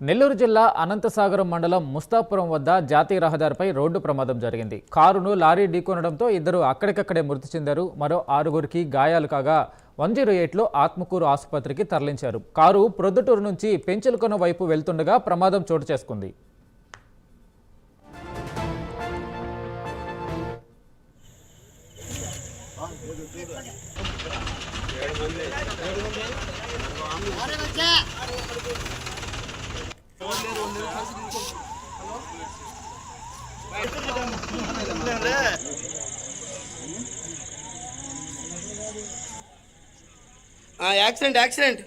నెల్లూరు జిల్లా అనంతసాగరం మండలం ముస్తాపురం వద్ద జాతీయ రహదారిపై రోడ్డు ప్రమాదం జరిగింది. కారును లారీ ఢీకొనడంతో ఇద్దరు అక్కడికక్కడే మృతి చెందారు. మరో 6గురికి గాయాలు కాగా 108లో ఆత్మకూరు ఆసుపత్రికి తరలించారు. కారు ప్రొద్దుటూరు నుంచి పెంచలకొన వైపు వెళ్తుండగా ప్రమాదం చోటు చేసుకుంది. యాక్సిడెంట్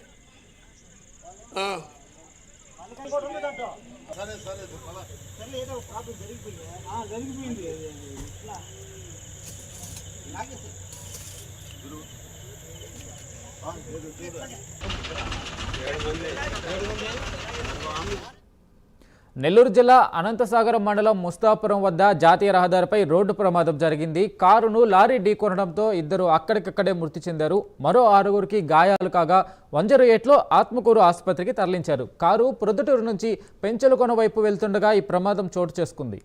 నెల్లూరు జిల్లా అనంతసాగరం మండలం ముస్తాపురం వద్ద జాతీయ రహదారిపై రోడ్డు ప్రమాదం జరిగింది. కారును లారీ ఢీకొనడంతో ఇద్దరు అక్కడికక్కడే మృతి చెందారు. మరో 6గురికి గాయాలు కాగా 108లో ఆత్మకూరు ఆసుపత్రికి తరలించారు. కారు ప్రొద్దుటూరు నుంచి పెంచలకొన వైపు వెళ్తుండగా ఈ ప్రమాదం చోటు చేసుకుంది.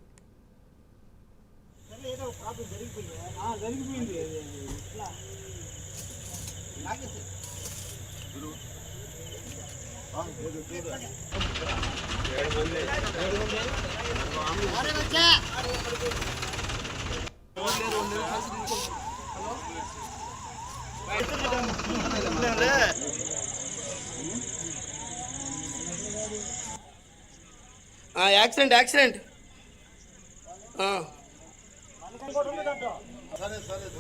యాక్సిడెంట్ సరే